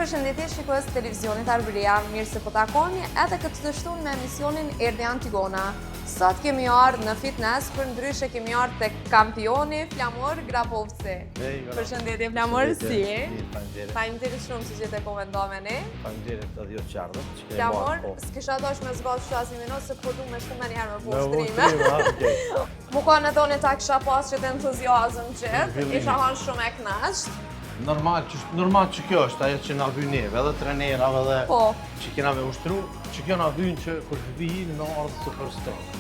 Përshëndetje shikues të televizionit Arbëria, mirë se po takoni edhe këtë të shtunë me emisionin Erdhi Antigona. Sot kemi ardhur në fitness, për ndryshe kemi ardhur tek kampioni Flamur Grapovci. Përshëndetje Flamur, si je? Faleminderit shumë që jete komentove ne. Faleminderit edhe ju të qardhët. Flamur, s'kisha dosh me zgjat shasi minut se po du me shku me njëherë me postrime. Mu ka në doni ta kisha pas që të entuziazëm gjithë, isha hanë shumë e knasht. Normal që kjo është ajo që na vjen neve, edhe trenerave dhe që kena me ushtru, që kjo na vjen që kur vijin me ardhë super strong.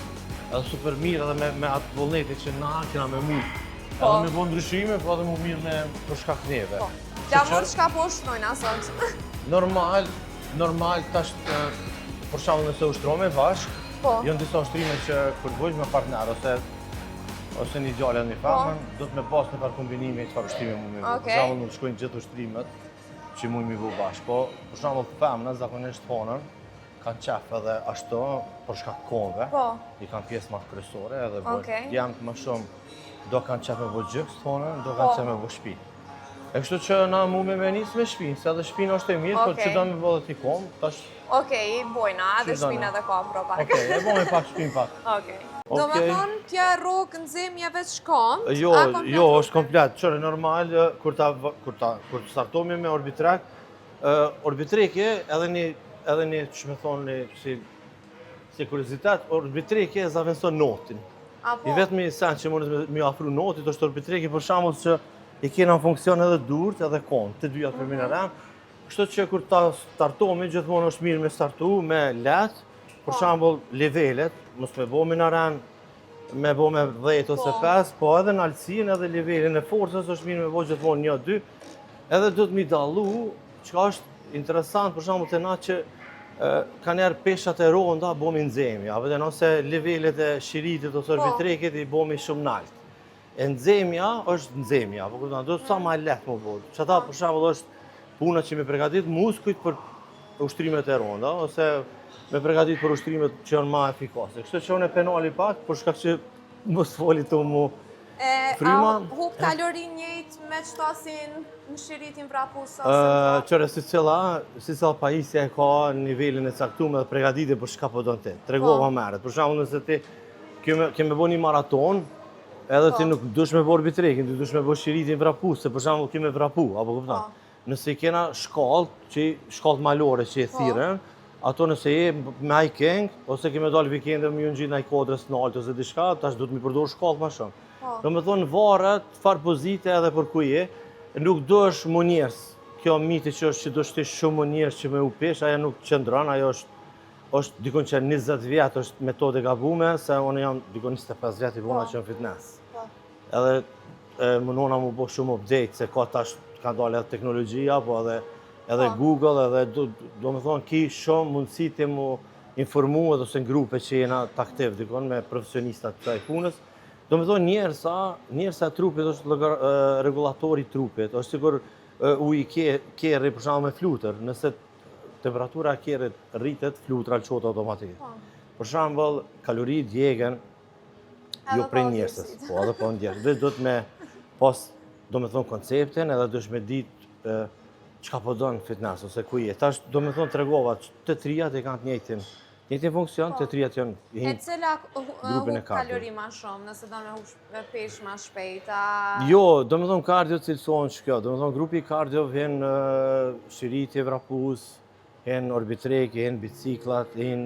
Edhe super mirë edhe me atë vullnetin që na kena me mujt. Edhe me bon ndryshime, po edhe mu mirë me për shkak neve. Flamur, çka po shtrojnë asot? Normal tash për shembull nëse ushtrojmë bashkë, janë disa ushtrime që kur bëjmë me partner ose një gjallë një famën, do të me pas në par kombinimi që farë ushtime mu me bu. Për shembull nuk shkojnë gjithë ushtrimet që mu mi bu bashkë, po për shembull femna zakonisht honën, kanë qef edhe ashtu për shkak konve, i kanë pjesë ma kryesore edhe bojnë. Djemët më shumë do kanë qef me bu gjyks të honën, do kanë qef me bu shpinë. E kështu që na mu me njësë me shpinë, se edhe shpinë është e mirë, po që do me bu dhe ti komë, tash... Okej, bojna, edhe shpinë edhe ka pro pak. Okej, e bojme pak shpinë pak. Do me thonë, tja rogë në zemja veç shkont? Jo, është komplet. Qërë, normal, kur startomi me orbitrek, orbitrekje, edhe një, që me thonë, si kuriozitet, orbitrekje e zavendëson notin. I vetëmi sen që mundet me afru notit, është orbitrekje për shembull që i kena në funksion edhe durt edhe kont, të dyja për minë rem. Kështu që kur ta startomi, gjithmonë është mirë me startu, me letë, për shembull levelet, mos me bo minaren, me bo me 10 ose 5, po edhe në alësin edhe levelin e forcës është mirë me bo gjithmonë 1-2. Edhe do të mi dallu, që është interesant për shembull të na që ka njerë peshat e ronda bomi nxemja, edhe nëse levelet e shiritit ose orbitrekit i bomi shumë nalt. E nxemja është nxemja, po kupton, do të sa më lehtë më bo. Çata për shembull është puna që me përgatit muskujt për ushtrimet e ronda, ose me përgatit për ushtrimet që janë ma efikase. Kështu që unë e penali pak, për shkak që mos foli të mu fryma. A hup kalorin njëjtë me qëtasin në shiritin vrapusa? Qëre, si cila pajisja e ka nivelin e caktuar dhe përgatitje për shka po do në ti. Tregova meret. Për shembull nëse ti keme bo një maraton, edhe ti nuk dush me bo orbitrekin, ti dush me bo shiritin vrapus, se për shembull keme vrapu, apo kupton? Nëse i kena shkallët malore që i thiren, ato nëse je me hiking, ose keme dalë vikende me ju në gjitë në i kodrës në altë ose diçka, tash du të mi përdojë shkallët ma shumë. Do me thonë varet, farë pozite edhe për ku je, nuk do është më njërës. Kjo miti që është që do shti shumë më njërës që me u pesh, aja nuk qëndran, ajo është dikon që 20 vjetë është metode gabume, se unë jam dikon 25 vjetë i bona që në fitness. Edhe mënona mu bo shumë update, se ka tash ka dalë edhe teknologjia, po edhe Google, edhe do me thonë ki shumë mundësi të mu informu edhe ose në grupe që jena të aktiv, dikon me profesionistat të taj punës. Do me thonë njerësa trupit është regulatori trupit, është sigur uji kerri për shembull me flutër, nëse temperatura e kerrit rritet, flutra lëqohet automatikisht. Për shembull, kalorit djegen jo prej njerësës, po edhe po ndjerë. Dhe do të me pas, do me thonë konceptin, edhe do shme ditë qka po do në fitness, ose ku je. Tash do me thonë të regova, të trijat e kanë të njëjtin funksion, të trijat janë grupin e kardio. E cila hup kalori ma shumë, nëse do me pesh ma shpejta? Jo, do me thonë kardio cilësohen që kjo. Do me thonë grupi kardio vjen shiritje vrapus, vjen orbitrek, vjen biciklat, vjen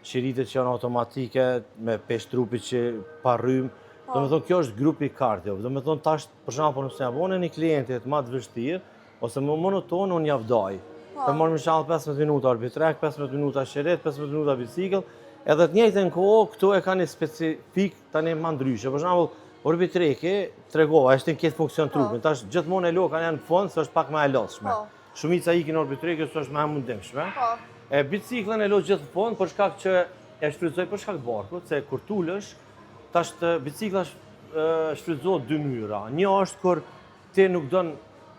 shiritje që janë automatike, me pesh trupi që pa rrym. Do me thonë kjo është grupi kardio. Do me thonë tash, për shembull, nëse javone një klientit ma të vështirë, ose më monoton, unë javdoj. Për morë më shalë 15 minuta orbitrek, 15 minuta shirit, 15 minuta bicikl, edhe të njëjtën kohë, këtu e ka një specifik tani ma ndryshe. Për shembull, orbitreki, tregova, është në këtë funksion trupin. Tash gjithmonë e lo kanë janë në fond, se është pak më e lodhshme. Shumica ikin orbitreki, së është më e mundimshme. Biciklën e lo gjithë në fond, për shkak që e shfrytëzoj për shkak barkut, se kur tulësh, tash bicikla shfrytëzohet dy mënyra. Një është kur ti nuk don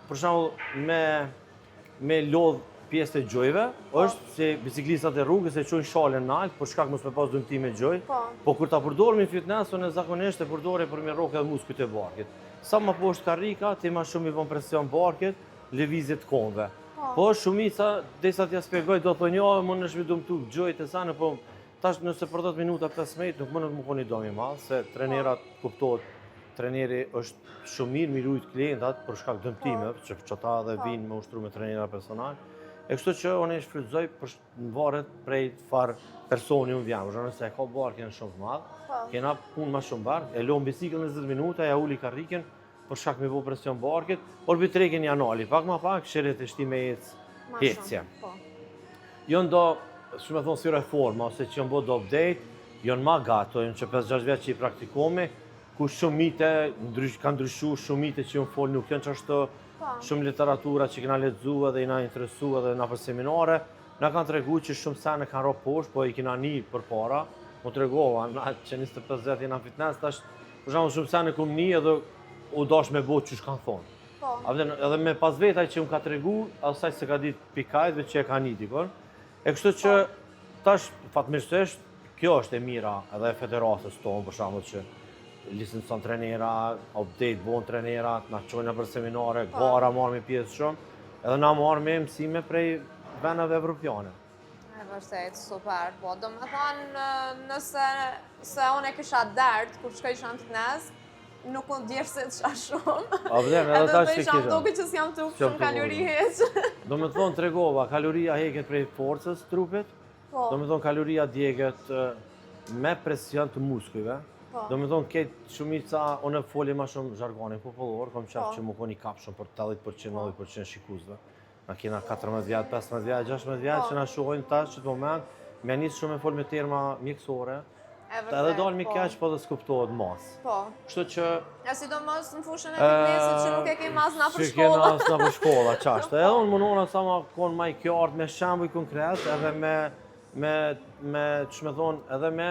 për shembull me lodh pjesë të gjojve, është se biciklistat e rrugës e çojnë shalën në alt, për shkak mos me pas dëmtime gjoj. Po kur ta përdorim në fitness, unë zakonisht e përdori për me rrokë edhe muskujt e barkit. Sa më poshtë karrika, ti më shumë i bën presion barkit, lëvizje të konve. Po shumica, desa t'ja spjegoj, do thonë jo, më në shmi du më tu gjojt e sanë, po tash nëse për 10 minuta 15 nuk më koni domi malë, se trenerat kuptohet, treneri është shumë mirë mirujt klientat për shkak dëmtime, që ta dhe vinë me ushtru me trenera personal. E kështu që unë e shfrytëzoj në varet prej farë personi unë vjam, zhë nëse e ka barë kena shumë të madhë, kena punë ma shumë barë, e lonë biciklën 20 minuta, ja uli karriken, për shkak me bo presion barkit, orbi trekin janali, pak ma pak, shiret e shti me hecja. Jonë do, shumë e thonë si reforma, ose që jonë bo do update, jonë ma gato, jonë që 5-6 vjetë që i praktikome, ku shumite, ka ndryshu shumite që jonë folë nuk janë që ashtë shumë literatura që kena lexuar dhe i na interesuar dhe na për seminare, na kanë tregu që shumë sene kanë ropë poshtë, po i kena një për para, mu tregova, na që 25 vjet jena fitness, tash, për shembull shumë sene kum një edhe u dash me bo që kanë thonë. Edhe me pas vetaj që unë ka tregu, asaj se ka ditë pikajt, veç që e ka një dikon. E kështu që tash, fatmirësisht, kjo është e mira edhe e federatës tonë, për shembull që licencon trenera, update bon trenera, na qojnë për seminare, gara marrë me pjesë shumë, edhe na marrë me mësime prej venave evropiane. E vërtet, super, po, do me thonë, nëse unë e kisha dertë, kur shkoj në fitness, nuk unë djerë se të qa shumë. Edhe do isha më doke që s'jam të shumë kalori heq. Do me thonë tregova, kaloria heket prej forcës trupit, do me thonë kaloria djegët me presion të muskujve. Do me thonë, këtë shumica, unë e foli ma shumë zhargonin popullor, kom qef që mu koni kapshëm për 80%, 90% shikuzve. Na kena 14 vjetë, 15 vjetë, 16 vjetë që na shohojnë tash që të moment, me njësë shumë e fol me terma mjekësore, edhe dalë mi keq, po dhe s'kuptohet mas. Kështu që... E si do mos në fushën e fitnessit që nuk e ke mas na për shkolla. Që ke mas na për shkolla, qashtë. Edhe unë mënona sa ma konë ma i kjartë me shambuj konkret, edhe edhe me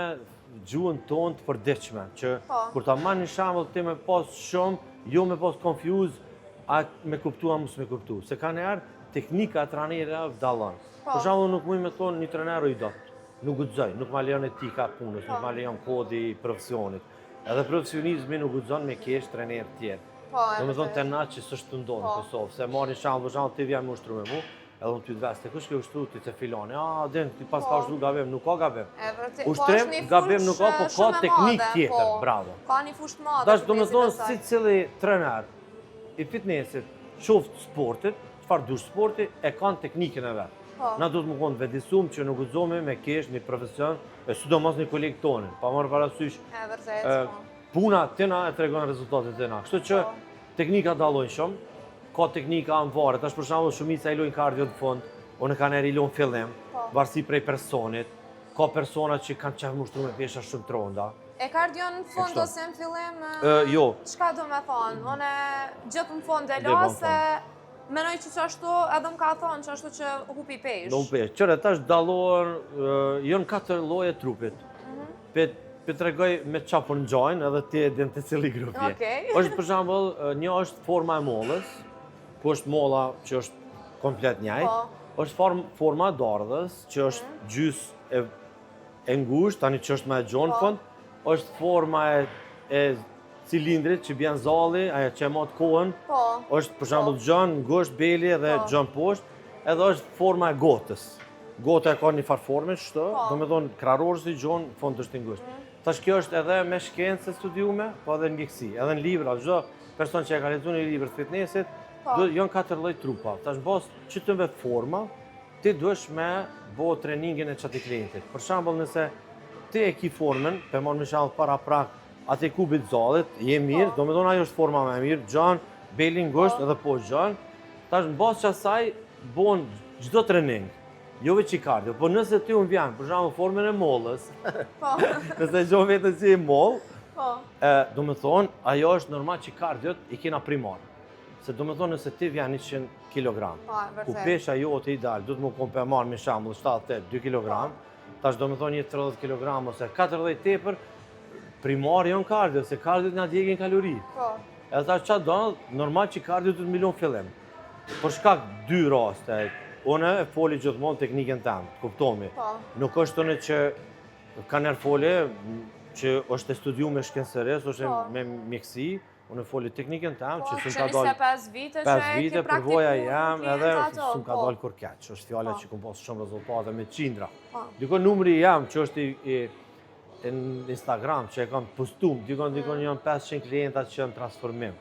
gjuhën tonë të përdiqme, që kur ta marrë një shambull ti me pas shumë, jo me pas confuse, a me kuptu a mus me kuptu. Se ka njerë, teknika e trenerëve vdallon. Për shambull nuk mujë me thonë një trener i dot, nuk guxoj, nuk ma lejon etika punës, nuk ma lejon kodi profesionit. Edhe profesionizmi nuk guxon me kesh trener tjerë. Do me thonë të na që sështë të ndonë në Kosovë, se marrë një shambull, për shambull ti vjen me ushtru me mu, edhe unë ty të veste, kush ke ushtru ti të filoni? Den, ti pas ka ushtru gabim, nuk ka gabim. Ushtrim, gabim nuk ka, po ka teknik tjetër, bravo. Ka një fushë të madhe. Dash, do me thonë, si cili trener i fitnessit, qoftë sportit, çfarë dush sporti, e kanë teknikën e vetë. Na do të më konë vedisum që nuk guxomi me kesh një profesion, e sidomos një kolegë tonin, pa marrë parasysh. Puna tina e tregon rezultatet tina. Kështu që teknika dallojnë shumë. Ka teknika në varet, tash për shembull shumica i lojnë kardio në fund, unë kanë i lojnë fillim, varësi prej personit, ka persona që kanë qef mushtru me pesha shumë tronda. E kardio në fund ose në fillim? Jo. Çka do me thonë? Unë gjithë në fund e la se menoj që qashtu edhe më ka thonë qashtu që hupi pesh. Do pesh. Qëre, tash dallohen, jonë 4 lloje trupit. Pe tregoj me qa për në gjojnë edhe ti e din të cili grupi. Është për shembull, një është forma e mollës, ku është molla që është komplet njajt, është forma e dardhës, që është gjys e ngusht, tani që është me e gjonë fund, është forma e cilindrit që bjen zali, aja që e matë kohën, është për shembull gjonë, ngusht, beli edhe gjonë poshtë, edhe është forma e gotës. Gota e ka një farforme qështu, do me thonë krarorës i gjonë, fund është ngusht. Tash kjo është edhe me shkencë studiume, po edhe në mjekësi, edhe në libra, çdo person që e ka lexuar një libër të fitnessit, janë 4 lloj trupa. Tash bos që të me forma, ti duhesh me bo treningin e çati klientit. Për shembull, nëse ti e ki formën, pe marr me shembull para prak, atë kubit zallit, je mirë, do me thonë ajo është forma më e mirë, gjan, beli ngusht edhe poshtë gjan. Tash në bazë asaj bon çdo trening. Jo veç i kardio, po nëse ti unë vjen, për shembull formën e mollës, nëse gjo vetën si i moll, do me thonë, ajo është normal që kardiot i kena primar. Se do me thonë nëse ti vjen 100 kg, ku pesha jote ideal, du të më kom për marrë me shembull 7-8, 2 kg, tash do me thonë një 30 kg ose 40 tepër, primar janë kardio, se kardiot nga djegin kalori. Edhe tash qatë do, normal që kardiot du të milon fillim. Për shkak 2 raste, unë e foli gjithmonë teknikën temë, kuptomi. Nuk është tonë që ka njerë foli që është e studiu me shkencëres, është me mjekësi, unë e foli teknikën tam, Po, që që s'm ka dalë 25 vite 5 që e vite, ke përvoja praktikuar jam në edhe klientë ato, s'm ka po. dalë kur keq, është fjala Po. që kom pas shumë rezultate me qindra. Po. Dikon numri jam që është në Instagram, që e kam postum, dikon janë 500 klienta që janë transformim.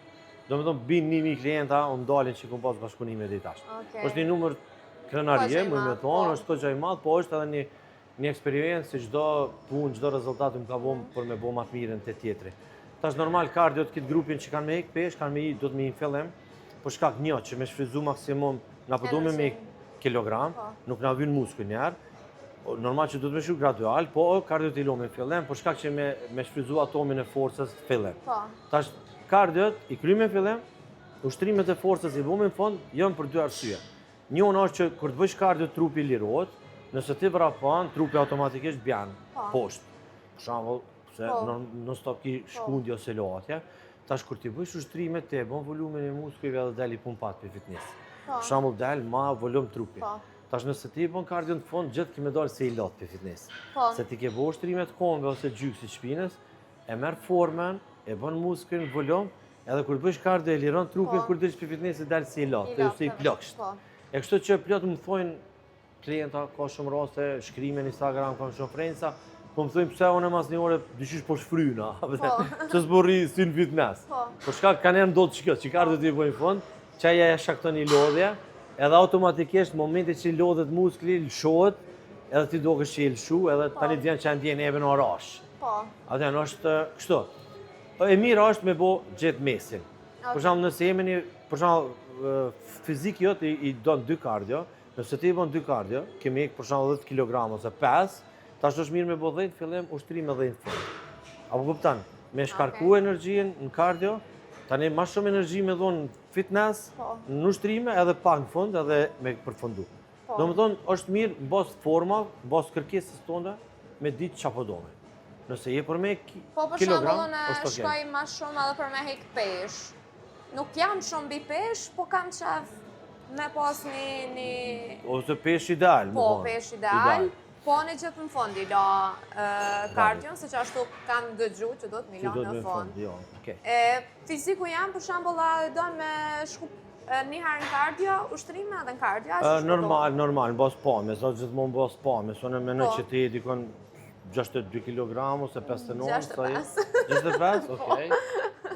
Do me thonë, bin 1000 klienta, unë dalin që kom pas bashkëpunime dhe i tash. Okej. është një numër krenarie, Po, më me po. thonë, është këgja i madh, po është edhe një eksperiencë që çdo punë, çdo rezultat më ka vëmë për me bo më të mirën te tjetri. Tash normal kardiot këtë grupin që kanë me ik pesh, kanë me i, do të me i fillim, po shkak një që me shfryzu maksimum, na po do me ik kilogram, Po. nuk na vyn muskuj njerë, normal që do të me shku gradual, po kardiot i lomi fillim, po shkak që me shfryzu atomin e forcës fillim. Po. Tash kardiot i kryme fillim, ushtrimet e forcës i bëmë në fond, janë për dy arsye. Njënë është që kur të bësh kardio trupi lirohet, nëse ti vrapon, trupi automatikisht bjan poshtë. Për shembull, se non stop ki shkundje ose lotje, tash kur ti bësh ushtrimet te bën volumin e muskujve dhe dali pumpat për fitness. Për shembull dal ma volum trupi. Tash nëse ti bën kardio në fond, gjithë ki me dalë se i lot për fitness. Se ti ke bë ushtrimet kombe ose gjyksit shpinës, e merr formën, e bën muskulin volum, edhe kur bësh kardio e liron trupin, kur dilsh për fitness dal si i lot, ose i plokshtë. E kështu që plot më thojnë klienta, ka shumë raste, shkrime në Instagram, kam shumë frenca, po më thojnë pse unë mas një ore dyqysh po shfryna, që s'borri si në fitness. Por shkak kanë e ndodhë që kjo, që kardio t'i bëjnë fund, që aja e shakton i lodhja, edhe automatikisht momentit që i lodhet muskli, lëshohet, edhe ti do kështë që i lëshu, edhe tani t'vjen që ndjen ebe në arash. Atë janë është kështu. E mirë është me bo gjithë mesin. Për shumë nëse jemi një, për shumë fizik jot i donë 2 kardio, nëse ti i bën 2 kardio, kemi ikë për shumë 10 kg ose 5, tash është mirë me bo 10 fillim, ushtrim edhe në fund. Apo kuptan, me shkarku energjin në kardio, tani ma shumë energji me dhonë në fitness, në ushtrime edhe pak në fund edhe me përfundu. Do më thonë, është mirë në bas forma, në bas kërkesës tonde, me ditë që apo dome. Nëse je për me kilogram, po për shembull unë shkoj ma shumë edhe për me hek pesh. Nuk jam shumë bi pesh, po kam qef me pas një... Ose pesh ideal, më Po, thonë. pesh ideal. Po në gjithë në fond i la kardion, se që ashtu kanë dëgju që do të mi la në fond. Fiziku jam për shembull do me shku një herë në kardio, ushtrime edhe në kardio. Normal, në bas pame, sa gjithmonë bas pame, so në menoj që ti dikon 62 kg ose 59, 65?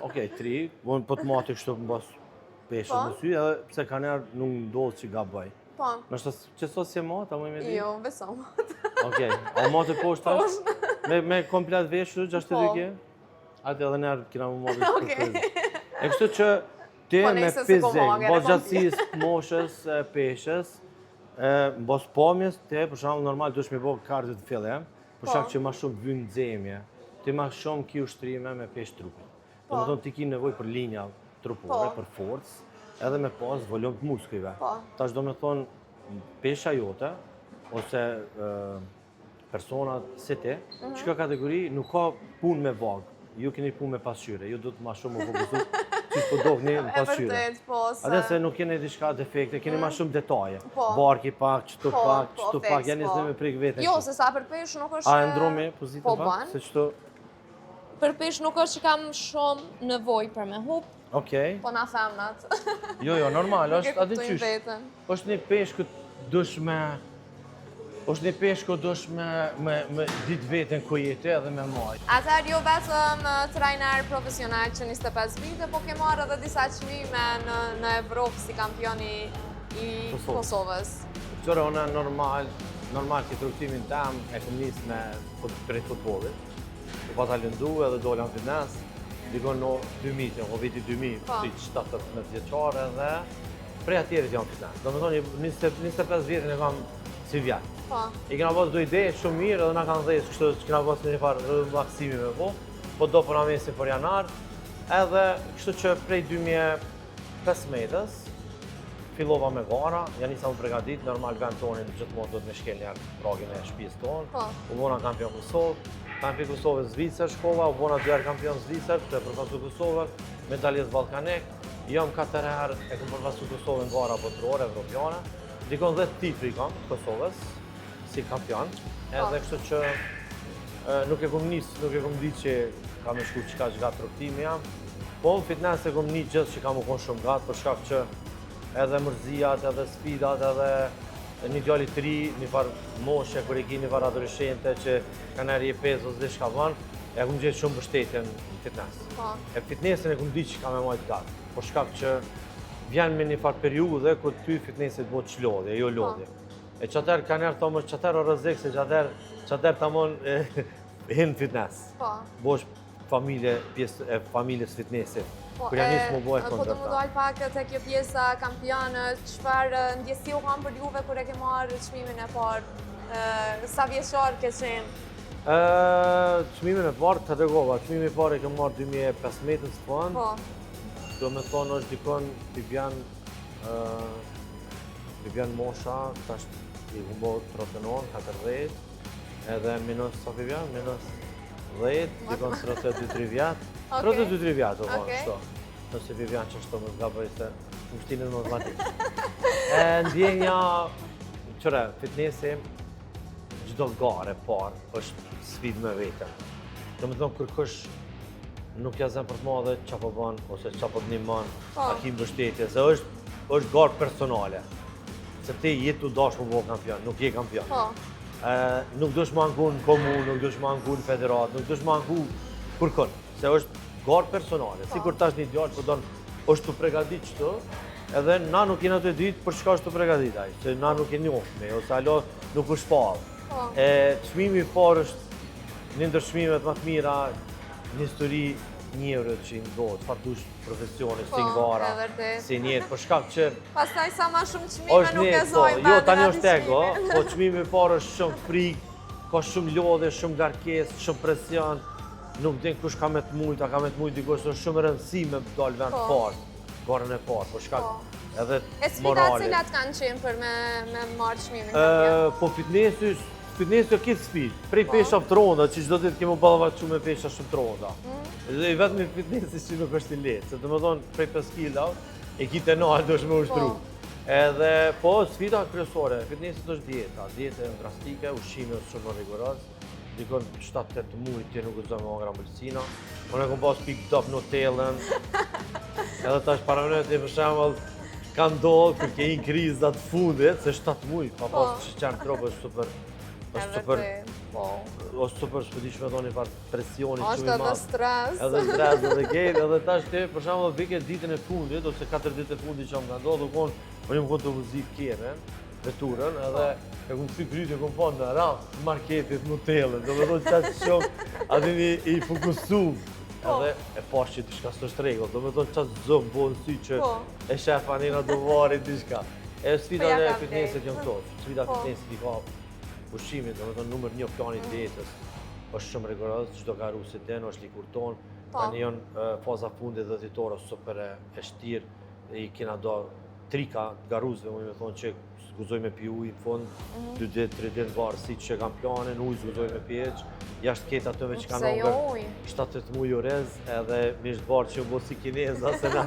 Okej, 3, unë po të mati kështu në bas peshën në sy, edhe pse ka njerë nuk ndodhë që gabaj. Po. Nështë që sot si e matë, a më i me di? Jo, beso matë. Okej, a matë e poshtë ashtë? Me komplet veshë, 62 kg? Ate edhe njerë kina më matë i shpërkëzë. E kështu që ti me fizik, bas gjatësis, moshës, peshës, bas pamjes, ti për shumë normal dush me bo kardio të fillim, për shak që ma shumë vynë zemje, ti ma shumë ki ushtrime me pesh trupin. Do më thonë ti ki nevoj për linja trupore, për forcë, edhe me pas volum të muskujve. Tash do me thonë pesha jote, ose personat si ti, që ka kategori nuk ka pun me vagë, ju keni pun me pasqyre, ju do të ma shumë më fokusu që po dogni në pasqyre. E vërtet, po se... Ate se nuk keni diçka defekte, keni ma shumë detaje. Barki pak, qëtu pak, janë njësë me prik vetën. Jo, se sa për pesh nuk është... A e ndromi pozitën pak, se qëtu... Për pesh nuk është që kam shumë nevoj për me hup, po na femnat. Jo, normal, është ati qysh. është një pesh këtë dush me... është një pesh këtë dush me ditë vetën ku jetë edhe me majtë. Atëherë jo vetëm trajner profesional që 25 vite, po ke marrë edhe disa çmime në Evropë si kampioni i Kosovës. Qëre, unë normal këtë rukëtimin tam e këm njësë prej futbolit. Po ta lëndu edhe dola në fitness, dikon në 2000, o viti 2000, si 17 vjeqare dhe prej atjerit janë fitness. Do me thonë, 25 vjetin e kam si vjetë. I kena pas do ide shumë mirë edhe na kanë dhejës kështu që kena pas një farë maksimi me po do për amesin për janar, edhe kështu që prej 2015 fillova me gara, janë njësa më pregadit, normal vend tonin gjithmonë do të me shkel njerë pragin e shpijës tonë, u bona kampion Kosovë, kampion Kosovë Zvicër shkova, u bona 2 herë kampion Zvicër, të përfasu Kosovër, medaljes Balkanik, jam 4 herë e këm përfasu Kosovën gara botërore, evropiane, dikon 10 titri kam Kosovës, si kampion, edhe kështu që nuk e kom di që ka me shku qka që ga të rëktimi jam, Po, në fitness e kom një gjithë që kam u konë shumë gatë, për shkak që edhe mërzijat, edhe sfidat, edhe një djalli të ri, një farë moshe, kur e ki një farë adoleshente që kanë erë je pezë ose dhe shka banë, e kom gjithë shumë bështetje në fitness. E fitnessin e kom di që kam e majtë gatë, për shkak që vjen me një farë periudhe ku ty fitnessit bëhet çlodhje, jo lodhje. E qatër kanë erë thomë, qatër o rëzik, se qatër tamon hinë fitness. Bosh familje, pjesë e familjes fitnessit. Kur janë nisë më bëhet Po të më dojnë pak të kjo pjesa kampionët, çfarë ndjesi u kam për juve kur e ke marrë çmimin e parë? Sa vjeçar ke qenë? Çmimin e parë të regova, çmimi i parë e ke marrë 2015 fond. Do me thonë është dikon Vivian Mosha, tash i humbo 39, 40, edhe minus sa Vivian, minus 10, dikon 32-3 vjatë. 32-3 vjatë, o konë, shto. Nëse Vivian që shto më zgabëj se më shtinë në matematikë. Ndjenja, qëre, fitnessi, gjdo gare parë është sfidë me vetën. Do me thonë kërkush nuk ja zem për të madhe qa po banë, ose qa po të një manë, a ki mbështetje, se është garë personale. Se ti jetë të dash më bo kampion, nuk je kampion. Nuk dush më angu në komunë, nuk dush më angu në federat, nuk dush më angu kërkën, se është garë personale. Si kur tash një djallë, po donë, është të pregadit qëto, edhe na nuk jena të ditë për shka është të pregadit aj, se na nuk e njofme, ose alo nuk është falë. Çmimi i parë është një ndër çmimet më të mira, një histori njerëz që i ndodh, çfarë dush profesioni, si ngara, si njerë, për shkak që pastaj sa më shumë çmime nuk e zojmë. Jo, tani është ego, po çmimi i parë është shumë frikë, ka shumë lodhje, shumë ngarkesë, shumë presion, nuk din kush ka me të mujt, a ka me të mujt dikush, është shumë rëndësi me dalë vend parë, garën e parë, për shkak edhe morale. E sfidat cilat kanë qenë për me marrë çmimin kampion? Po fitnessi o kitë sfidë, prej pesha të ronda, që çdo ditë kemi ballavaçu me pesha shumë të ronda. Dhe vetëm fitnessi që nuk është i lehtë, se domethënë prej 5 kg e kitë nalt duhet më ushtru. Edhe po sfida kryesore, fitnessit është dieta, dieta drastike, ushqimi është shumë rigoroz. Dikon 7-8 muaj ti nuk guxon me ngra ambulsina. Unë kam pas pikë top në hotelën. Edhe tash para mënyrë për shembull ka ndodhur kur ke një krizë të fundit, se 7 muaj pa pas çan trop është super. Është super shpëtishme dhoni par presioni shumë i madh. Është edhe stres. Edhe stres, edhe gejt, edhe tash ti për shembull vike ditën e fundit ose 4 ditë e fundit që më ndodhur, unë më të vëzit kjerën, veturën, edhe e këmë si krytë e këmë po në rafë marketit në hotelën, do me do qatë shumë adin i fokusum. Edhe e pash që t'i shka së është regull, do me do qatë zëmë bo në sy që e shefa njëna do varit t'i shka. E sfida dhe fitnessit jënë këto, sfida fitnessit i ka ushqimit, do me do numër 1 planit dietës, është shumë rigoroz, çdo garu si den, është likur ton, tani janë faza fundit dhe ditore super e shtirë, i kena do trika garuzve, më thonë që zguzoj me pi ujë në fund, 2 ditë, 3 ditë varë si që kam planin, ujë zguzoj me pjeq, jashtë ketë atëve që kanë ongër 7-8 muaj orez, edhe mishtë varë që më bo si kineza, se na...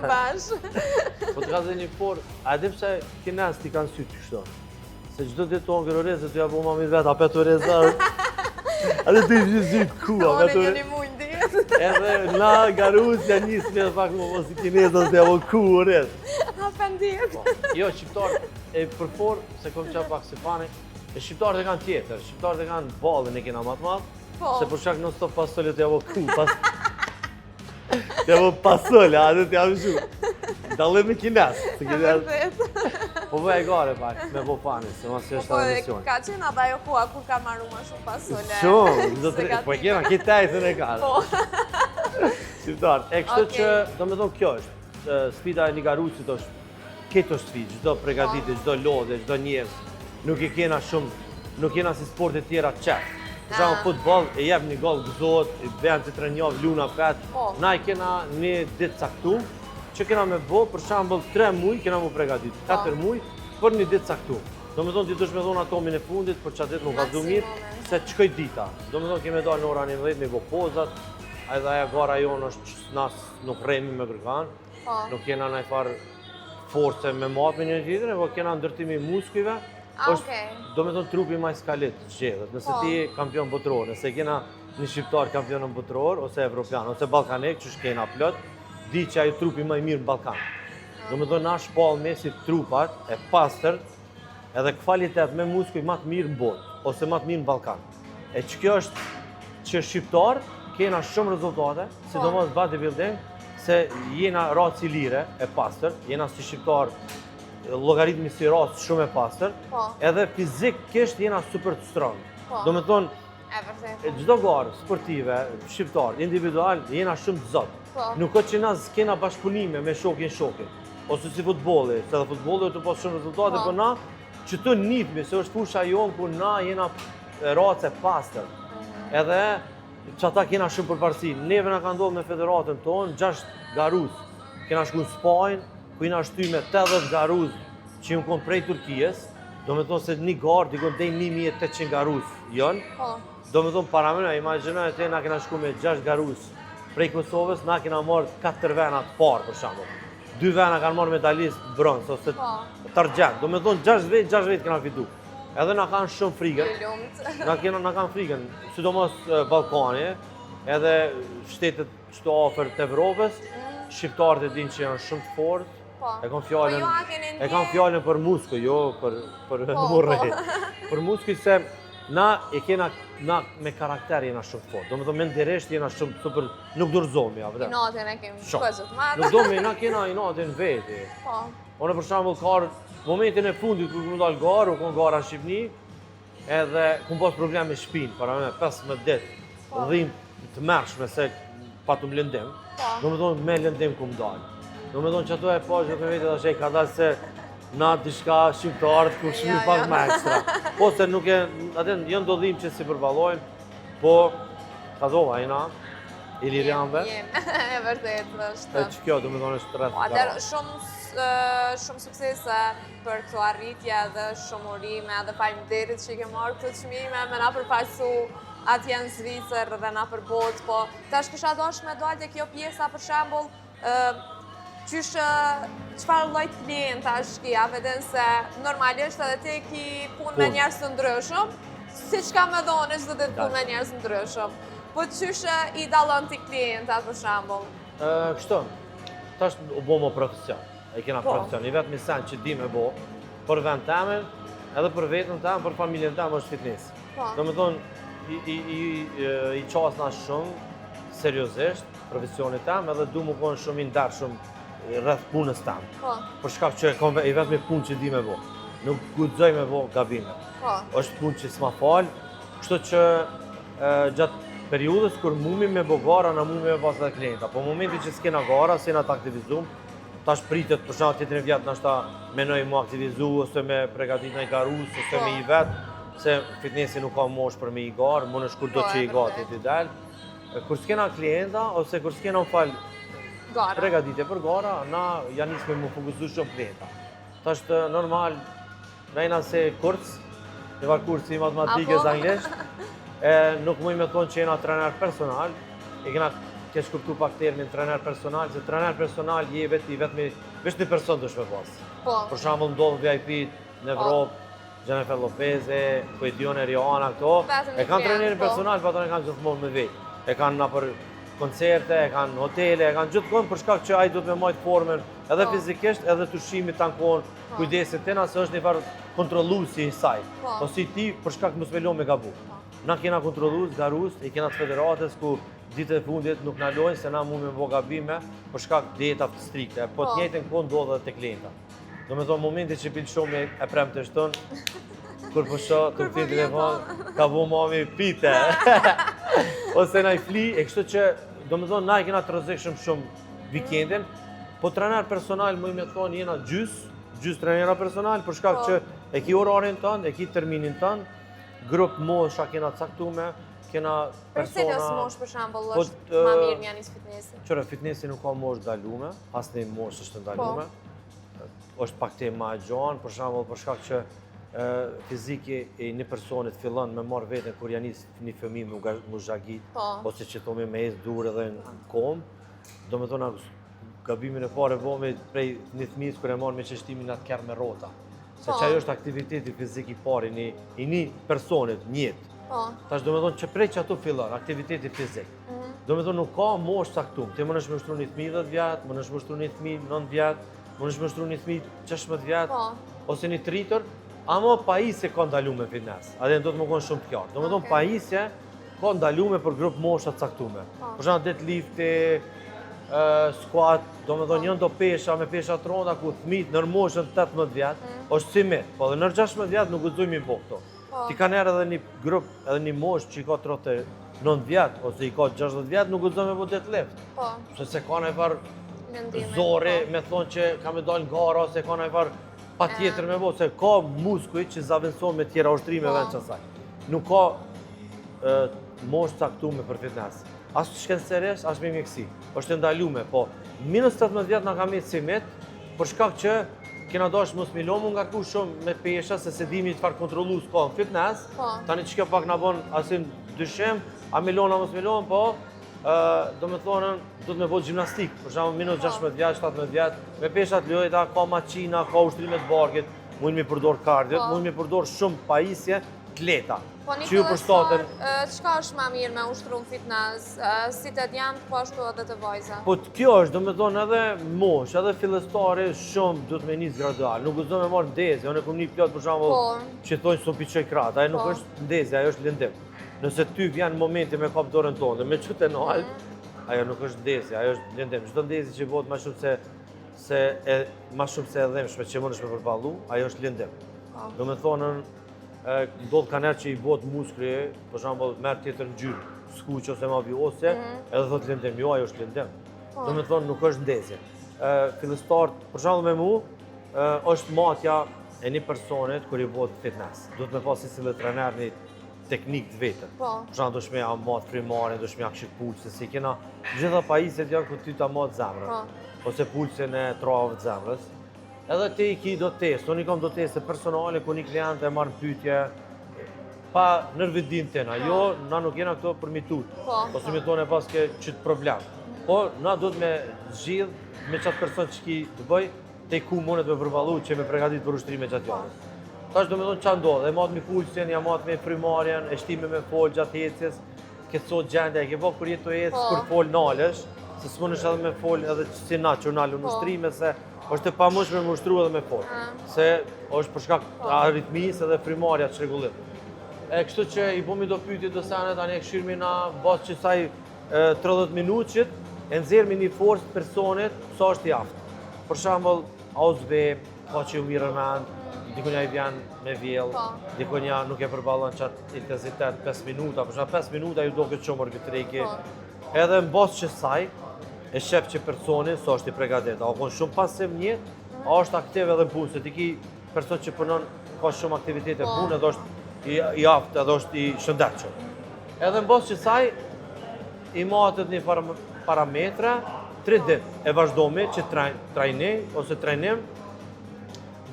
Po të ka dhe një forë, a edhe pse kinez ti kanë sytë kështo, se gjdo ditë ongër orez, e të ja bo mami vetë, a petë orezar, a dhe të i zytë kua, edhe na garuzja njësë me dhe pak më bo si kineza, se të ja bo ku orez. Jo, shqiptarë, për forë, se kom qa pak si fani, shqiptarët e kanë tjetër, shqiptarët e kanë ballin e kena matë madhë, se për shak non stop pasole të javo ku, të javo pasole, adhe të javo shumë. Dalim me kines, se kines. Po bëj e gare pak, me bo fani, se ma si është edhe mision. Ka qenë ata jo kua, kur ka marru ma shumë pasole. Shumë, po e kena, ki tajtën e kanë. Shqiptarët, e kështu që, do me thonë kjo është, sfida e një garucit është, këtë është sfidë, gjdo pregadite, gjdo lodhe, gjdo njerës, nuk i kena shumë, nuk kena si sportet tjera qef. Për shumë futbol, e jep një gol gëzot, i bëjnë të trenjov, luna pet, na i kena një ditë caktum, që kena me bo, për shumë 3 muj kena mu pregadit, 4 muj, për një ditë caktum. Do me thonë ti dush me thonë atomin e fundit, për që ditë nuk ka du mirë, se qëkoj dita. Do me thonë keme dalë në ora 11 me bo pozat, a edhe aja gara jonë është nas nuk remi me kërkan, nuk kena nëj farë force me matë me një tjetër, po kena ndërtimi muskujve, do me thonë trupi maj skalit gjithët, nëse ti kampion botëror, nëse kena një shqiptar kampion botëror, ose evropian, ose balkanik, që shkena plot, di që ajo trupi më i mirë në Ballkan. Do me thonë na shpall mesit trupat e pastër edhe kvalitet me muskuj më të mirë në botë, ose më të mirë në Ballkan. E që kjo është që shqiptar kena shumë rezultate, sidomos bodybuilding, se jena ratë cilire e pastër, jena si shqiptar logaritmi si ratë shumë e pastër, edhe fizikisht jena super të strong. Do me thonë, çdo garë sportive, shqiptar, individual, jena shumë të zotë. Nuk ka që na s'kena bashkëpunime me shokin, ose si futbolli, se dhe futbolli të pas shumë rezultate, po na që të nipmi, se është fusha jonë, ku na jena ratë e pastër. Edhe që ata kena shumë përparësi. Neve na ka ndodhur me federatën tonë, 6 garuz. Kena shku në Spajnë, ku jena shty me 80 garuz që jënë konë prej Turkijës. Do me thonë se një garë, dikon dej 1800 garuz jënë. Do me thonë para mëna, imaginojnë të na kena shku me 6 garuz prej Kosovës, na kena marrë 4 vena të parë, për shembull. 2 vena kanë marrë medalist bronz, ose të argjend. Do me thonë 6 vetë kena fitu. Edhe na kanë shumë frikën. Na kanë frikën, sidomos Ballkani, edhe shtetet që të afër të Evropës, shqiptarët e dinë që janë shumë të fortë. E kanë fjalën për muskuj, jo për murrë. Për muskuj se na me karakter jena shumë të fortë. Do me thonë mendiresht jena shumë super, nuk dorëzohemi, ja, vërtet. Inatin e kemi shkojtë të madhe. Nuk domi, na kena inatin veti. Unë për shembull momentin e fundit kur më dal garë, u kon gara në Shqipni, edhe ku pas problem me shpinë, para me 15 ditë, dhimbje të mërshme se patu lëndim. Do me thonë me lëndim ku më dalë. Do me thonë që ato e pashë me veti dhe ka dalë se na diçka shqiptarët ku shmi pak më ekstra. Po se nuk e, atë janë do dhimbje që si përballojnë, po kazova ina, Ilirianve. E vërtet është. E që kjo do me thonë është rreth gara. Atër shumë suksese për këto arritje dhe shumë urime dhe faleminderit që i ke marrë këtë çmime me na përfaqësu atje në Zvicër dhe na për botë, po tash kisha dashur me dalë te kjo pjesa për shembull çfarë lloj klientash ke, ja veten se normalisht edhe ti ki punë me njerëz të ndryshëm, siç ka më thonë çdo ditë punë me njerëz të ndryshëm. Po çyshe i dallon ti klientat për shembull? Kështu, tash u bo më profesion. E kena profesion, i vetëmi sen që di me bo, për vend temen, edhe për vetën temen, për familjen temen është fitness. Do me thonë, i qasna shumë, seriosisht, profesionit temen, edhe du më konë shumë i ndershëm rreth punës temen. Për shkak që i vetëmi punë që di me bo. Nuk guxoj me bo gabime. është punë që s'ma falë, kështu që gjatë periudës kur mumi me bo gara, na mumi me pas edhe klienta. Po momenti që s'kena gara, s'jena të aktivizum, tash pritet për shkak tjetër vjet nashta menoj mu aktivizu ose me përgatit në garus ose me i vet, se fitnessi nuk ka mosh për me i garë, më në shkur do që i gati t'i del. Kur s'kena klienta ose kur s'kena përgatitje për gara, na janë nisë me më fokusu shumë klienta. Tash të normal, rejna se kurs, në var kursi matematikës anglisht, nuk muj me thonë që jena trener personal, e kena ke shkurtu pak termin trener personal, se trener personal je vetëmi një person të shme pas. Për shembull ndodhë VIP në Evropë, Jennifer Lopeze, Dione Riona, këto, e kanë trenerin personal, pa ato e kanë gjithmonë me vetë. E kanë na për koncerte, e kanë hotele, e kanë gjithmonë për shkak që ai duhet me majtë formën, edhe fizikisht, edhe të ushqimit tankon, kujdesin tena se është një farë kontrolluesi i saj. Ose ti për shkak mos me lo me gabu. Na kena kontrollues, garus, i kena të federatës ku ditët e fundit nuk na lojnë se na mund me bo gabime për shkak dietave të strikte, po të njëjtën kohë ndodhet edhe te klienta. Do me thonë momenti që pil shumë e premte shton, kur po shoh të fin telefon, ka vu mami pite. Ose na i fli, e kështu që do me thonë na i kena të rrezikshëm shumë vikendin, po trener personal më i me thonë jena gjys trenera personal për shkak që e ki orarin tënd, e ki terminin tënd, grup mosha kena caktume, kena persona... Për cilës mosh për shembull është ma mirë mja njësë fitnessi? Qëre, fitnessi nuk ka mosh dalume, asnjë mosh është ndalume. është pak te ma gjanë, për shembull për shkak që fiziki e një personit fillon me marrë veten kur janë një fëmijë mu zhagit, ose që thomi me ecë dur edhe në kom, do me thona gabimin e parë bomi prej një fëmijës kur e marrë me çështimin atë kerr me rrota. Se që ajo është aktiviteti fizik i parë i një personit, njët. Tash do me thonë që prej që ato fillon, aktiviteti fizik. Do me thonë nuk ka moshë caktuar. Ti më nësh me shtru një fëmijë 10 vjet, më nësh me shtru një fëmijë 9 vjet, më nësh me shtru një fëmijë 16 vjet, ose një tritor, ama pajisje ka ndaluar me fitness. Atë do të më konë shumë të qartë. Do me thonë pajisje ka ndaluar për grup mosha caktuar. Për shembull deadlifti, squat, do me thonë janë do pesha me pesha të rënda ku fëmijët nër moshën 18 vjet, është si mit, po dhe nër 16 vjet nuk guxojmë i bëj këto. Ti kanë edhe një grup, edhe një moshë që i ka 39 vjet ose i ka 60 vjet nuk guxojmë me bëj deadlift. Po. Se ka në far zore me thonë që ka me dalë gara ose ka në far patjetër me bëj, se ka muskuj që zavenson me tjera ushtrime veç asaj. Nuk ka moshë caktuar për fitness. As shkencërisht, as me mjekësi. Është ndaluar, po minus 18 vjet na ka me si met, për shkak që kena dash mos me lomu nga ku shumë me pesha se se dimi çfarë kontrollues ka në fitness. Tani çka pak na bën asim dyshim, a me lona mos me lon, po do me thonë do të me bëj gjimnastik, për shembull minus 16 vjet, 17 vjet, me peshat lojta, ka makina, ka ushtrime të barkit, mund mi përdor kardio, mund mi përdor shumë pajisje të lehta. Po një fillestar, çka është më mirë me ushtrum fitness, si të djemtë po ashtu edhe të vajza? Po kjo është, do me thonë edhe mosh, edhe fillestari shumë duhet me nis gradual. Nuk guxon me marr ndezje, unë kam një plot për shembull që thonë s'u piçoj krah, ajo nuk është ndezje, ajo është lëndim. Nëse ty vjen momenti me kap dorën tonë, me çutë nal, ajo nuk është ndezje, ajo është lëndim. Çdo ndezje që bëhet më shumë se e dhëmshme që mundesh me përballu, ajo është lëndim. Do me thonë ndodh ka njerë që i bot muskli, për shembull merr tjetër ngjyrë, skuq ose ma ose, edhe thot lëndim, jo ajo është lëndim. Do me thonë nuk është ndezje. Fillestar, për shembull me mu, është matja e një personit kur i bot fitness. Do të me pasi si dhe trener një teknikë të vetën. Për shembull do shmeja mat primarin, do shmeja këshit pulse, si kena gjitha pajisjet janë ku ty ta mat zemrën, ose pulsin e travë të zemrës. Edhe te i ki do test, unë i kam do teste personale ku një klient e marrë pyetje pa nërvidin tëna, jo, na nuk jena këto për mitut, ose mi tonë e pas ke qëtë problem. Po, na do të me zgjidh me qatë person që ki të bëj, te ku mundet me përballu që me pregatit për ushtrime gjatë javës. Tash do me thonë qa ndodhe, e matë me pulsin, ja matë me frimarjen, e shtime me fol gjatë hecjes, këtësot gjendja, e ke po kur jetë të hecës, kur fol nalesh, se s'mundesh edhe me fol edhe si na që nalë në ushtrime, se është e pamushme me ushtru edhe me fol, se është për shkak aritmisë edhe frimarja të çrregullim. Kështu që i bëmi do pyetje do sene, tani e këshirmi na bazë që saj 30 minutëshit, e nxjerrmi një forcë personit sa është i aftë. Për shembull, AOSV, ka që u mirë mend, dikonja i vjen me vjell, dikonja nuk e përballon qatë intensitet 5 minuta, për shembull 5 minuta ju duket shumë orbitreki. Edhe në bazë që saj, e shef që personin sa është i pregatit. A konë shumë pasiv njët, a është aktiv edhe në punë, se ti ki person që punon ka shumë aktivitete punë, edhe është i aftë, edhe është i shëndetshëm. Edhe në basë që saj, i matët një parametre, 3 ditë e vazhdojme që trajnej ose trajnim,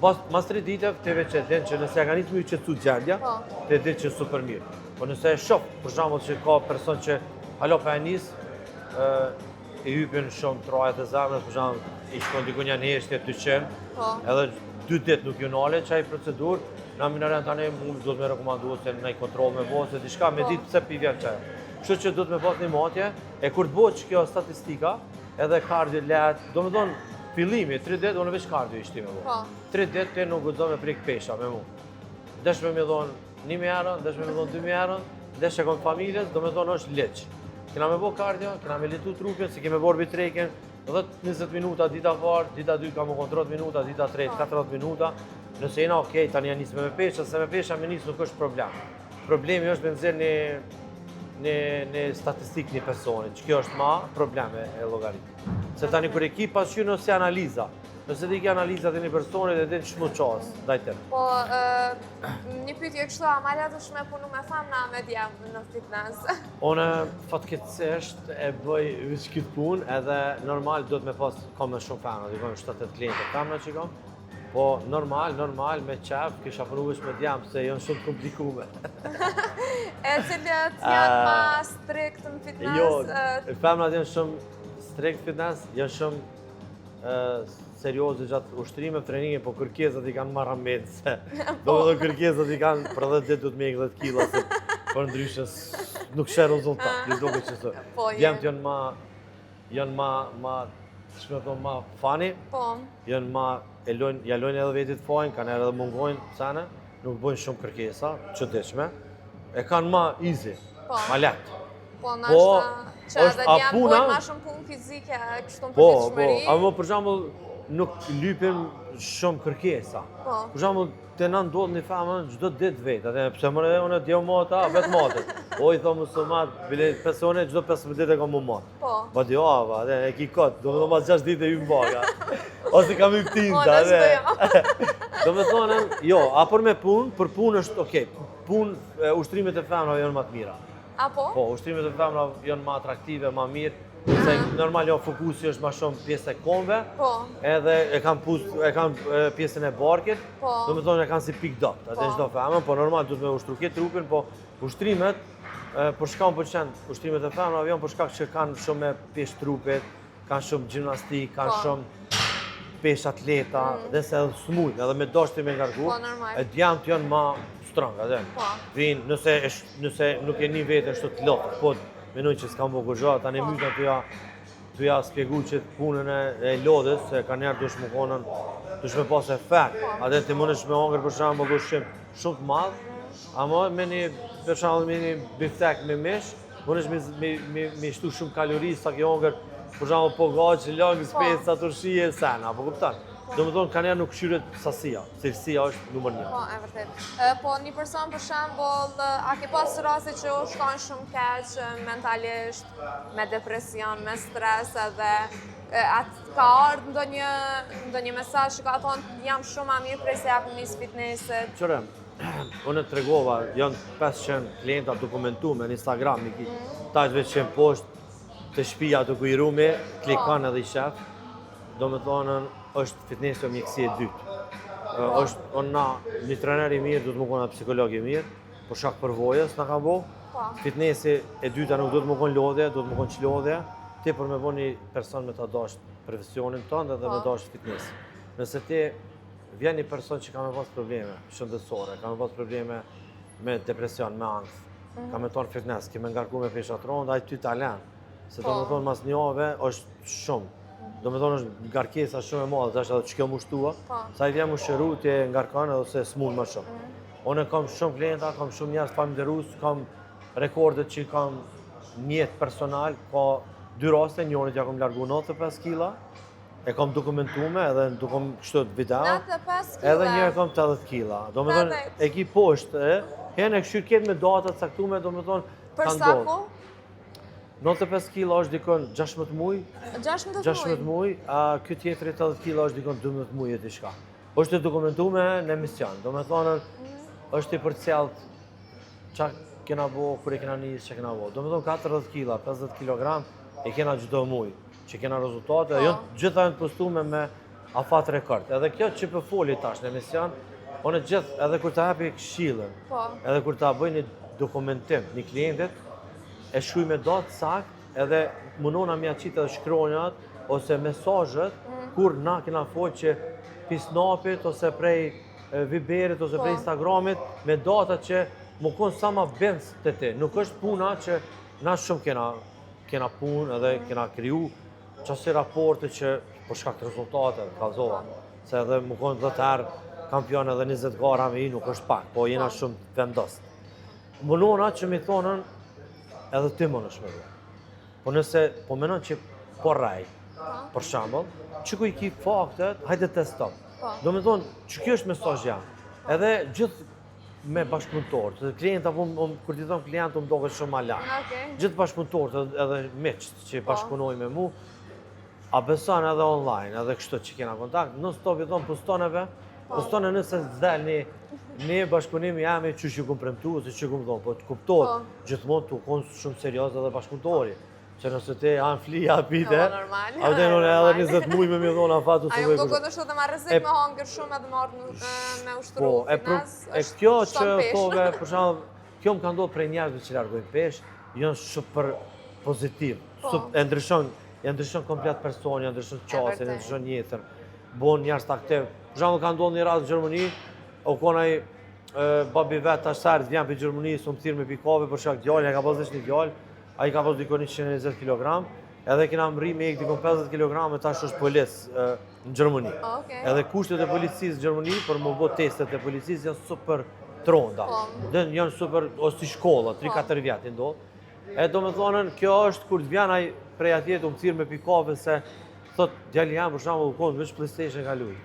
mas 3 ditëve të veçetin që nëse ja ka njësë më ju qëtësu gjendja, të ditë që super mirë. Po nëse e shoh, për shembull që ka person që halo pa e njësë, i hypin shumë trajat e zemrës, për shembull i shkon diku një heshtje 200, edhe 2 ditë nuk ju nale çaj procedurë, na minaren tani mund do të më rekomanduar se në kontroll me vose diçka me ditë pse pi vjen çaj. Kështu që do të më pas një matje, e kur të bëhet kjo statistika, edhe kardio lehtë, domethënë fillimi 3 ditë unë veç kardio ishte me vose. 3 ditë ti nuk guxon me prik pesha me mua. Desh me dhon 1000 euro, desh me dhon 2000 euro, desh e kon familjes, domethënë është leç. Kena me bo kardio, kena me letu trupin, si keme bo orbitreken, 10-20 minuta, dita varë, dita 2 ka më kon 30 minuta, dita 3 40 minuta. Nëse jena okej, tani janë nisë me pesha, se me pesha me nisë nuk është problem. Problemi është me nëzirë një statistik një personit, që kjo është ma probleme e logaritë. Se tani kër e ki pasqy nëse analiza, nëse ti ki analizat e një personit e din shmu qasë, dajten. Po, një pyetje kështu, a ma letë me punu me femna me djemë në fitness? One fatkeqësisht e bëj veç këtë punë edhe normal do të me pas kam me shumë femna, dikon 7-8 kliente femna që kam. Po normal me qef, kisha punu veç me djemë se janë shumë komplikume. E cilët janë ma strikt në fitness? Jo, femnat janë shumë strikt fitness, janë shumë serioze gjatë ushtrime, treningin, po kërkesat i kanë marrë ambet, se do kërkesat i kanë për 10 ditë du të me 10 kila, se për ndryshës nuk sheh rezultat. Ju duket që të. Po, Djemt janë ma ç'më thon ma fani. Po. Janë ja lojnë edhe vetit fajin, kanë edhe mungojnë sene, nuk bëjnë shumë kërkesa, çuditshme. E kanë ma easy, ma lehtë. Po, nashta që edhe djemë bojnë ma shumë punë fizike, kështu në përditshmëri. Po, ama për shembull nuk lypim shumë kërkesa. Po. Për shembull, te na ndodh një famë çdo ditë vetë, atë pse më unë djeu mota, vetë matët. O i thonë muslimat, bile persone çdo 15 ditë e kam më mat. Po. Po di ova, e ki kot, do të thonë 6 ditë e hym baga. Ose kam hym tinta, Domethënë, jo, a për me punë, për punë është okay. Punë ushtrimet e femrave janë më të mira. Apo? Po, ushtrimet e femrave janë më atraktive, më mirë. Se normal jo fokusi është më shumë pjesë e komve. Po. Edhe e kanë pjesën e barkit. Po. Domethënë e kanë si pik dot. Atë çdo femër, po normal duhet me ushtru këtë trupin, po ushtrimet për shkak më pëlqen ushtrimet e femrave janë për shkak që kanë shumë me peshë trupit, kanë shumë gjimnastik, kanë shumë peshë atleta, dhe se edhe smujnë, edhe me dashje me ngarku. Po, normal. E djamt janë më strong, atë. Po. Vinë, nëse nuk e një vetë ashtu të lodh, po menoj që s'kam bëgë gjohat, tani myta të ja spjegu që punën e lodhës, se ka njerë dush më konën, dush me pas efekt. Atë ti mundesh me hongër për shembull ushqim shumë të madh, ama për shembull me një biftek me mish, mundesh me shtu shumë kalori sa ke hongër, për shembull po gaç, lang, speca, turshie, sana, apo kupton? Domethënë kanë nuk këshyret sasia, cilësia është numër 1. Po, e vërtet. Po një person për shembull, a ke pas raste që u shkon shumë keq mentalisht, me depresion, me stres edhe atë ka ardhur ndonjë mesazh që ka thonë jam shumë më mirë prej se ja nis fitnessit. Qërë, unë të tregova, janë 500 klienta dokumentuar në Instagram, ta veç që poshtë të shtëpia të kujrumi, klikon edhe i shef. Domethënë është fitnessi o mjekësi e dytë. Është një trener i mirë, duhet të më konë psikolog i mirë, për shkak përvojës na ka bo. Fitnessi e dyta nuk duhet të më konë lodhje, duhet të më konë çlodhje, ti për me bo një person me ta dash profesionin tënd dhe me dash fitnessi. Nëse ti vjen një person që ka me pas probleme shëndetësore, ka me pas probleme me depresion, me ankth, ka me tonë fitness, ke me ngarku me peshat ronda, ai ty talent. Se domethënë mas një javë është shumë. Domethënë është ngarkesa shumë e madhe, tash edhe ç'kjo më shtua, sa i vjen më shëru ti ngarkon ose smund më shumë. Unë kam shumë klienta, kam shumë njerëz familjerues, kam rekordet që kam një jetë personal, ka 2 raste, njëri ja kam largu 95 kg, e kam dokumentuar edhe dukom kështu video. 95 kg. Edhe njëri kam 80 kg. Domethënë e ki poshtë, kanë kështu këtë me data të caktuara, domethënë për sa kohë? 95 kg është dikon 16 muaj. 16 muaj, ky tjetri 80 kg është dikon 12 muaj e diçka. Është dokumentuar në emision. Domethënë është i përcjellt çka kena bo, kur e kena nis, çka kena bo. Domethënë 40 kg, 50 kg e kena çdo muaj, që kena rezultate, jo gjitha janë postuar me afat rekord. Edhe kjo që po foli tash në emision, unë gjithë edhe kur ta hapi këshillën, edhe kur ta bëj një dokumentim një klientit, e shkruaj me datë sakt edhe mundona me aqit edhe shkronjat ose mesazhet kur na kena folë që pisnapit ose prej Viberit ose prej Instagramit me data që më konë sa ma bens të ti. Nuk është puna që na shumë kena punë edhe kena kriju qasi raporte që për shkak të rezultate kalzova. Se edhe më konë 10 herë kampion edhe 20 gara me i nuk është pak, po jena shumë vendost. Mundona që mi thonën edhe ti më nëshme dhe. Po nëse, po menon që po raj, për shembull, që ku i ki faktet, hajde testom. Do me thonë, që kjo është mesazh jam. Edhe gjithë me bashkëpunëtorët, klienta, kur ti thonë klientë, më doke shumë ma lartë. Gjithë bashkëpunëtorët edhe miqt që bashkëpunoj me mu, a beson edhe online, edhe kështu që kena kontakt, non stop i thonë postone nëse zdel një bashkëpunimi jemi që ju kom premtu, ose që kom thonë, po të kuptohet, gjithmonë të konë shumë serios edhe bashkëpunëtori. Që nëse ti anë flija, pite, a vëtë në edhe 20 muj me mi thonë a fatu se ajo më duket është edhe ma rrezik me hangër shumë edhe me ushtru fitness. E kjo që thove, për shembull, kjo më ka ndodhur prej njerëzve që largojnë peshë, janë super pozitiv. E ndryshon komplet personi, e ndryshon qasjen, e ndryshon jetën. Bon njerëz të aktiv. Për shembull ka ndodhur një rast në Gjermani, u konaj babi vet tash sart vjen për Gjermani, s'u mthirr me pikave për shkak djalin, ka pas një djalë, ai ka pas dikon 120 kg, edhe kena mri me dikon 50 kg e tash është polic në Gjermani. Edhe kushtet e policisë në Gjermani për më bë testet e policisë janë super tronda. Janë super ose si shkolla, 3-4 vjet i ndodh. E domethënë kjo është kur të vjen ai prej atje të mthirr me pikave se thot djali jam për shembull kon veç PlayStation ka luajt.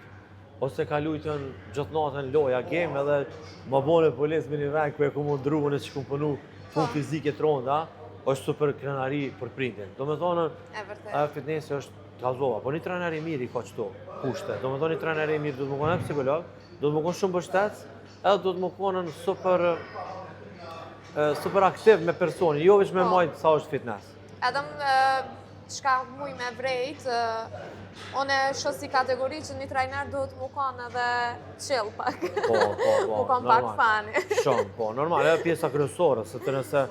Ose ka luajtën gjithë natën loja game edhe më bone polic me një vend ku e ku mundruan që kum punu punë fizike tronda, është super krenari për prindin. Domethënë fitnessi është kallzova, po një trajner i mirë i ka çto kushte. Domethënë një trajner i mirë duhet të më konë psikolog, duhet të më konë shumë mbështetës, edhe duhet të më konë super aktiv me personi, jo veç me majtë sa është fitness. Edhe çka muj me vrejt, one shoh si kategori që një trajner duhet mu kanë edhe chill pak. Mu kanë pak fani. Shumë, po, normal, edhe pjesa kryesore, se të nëse...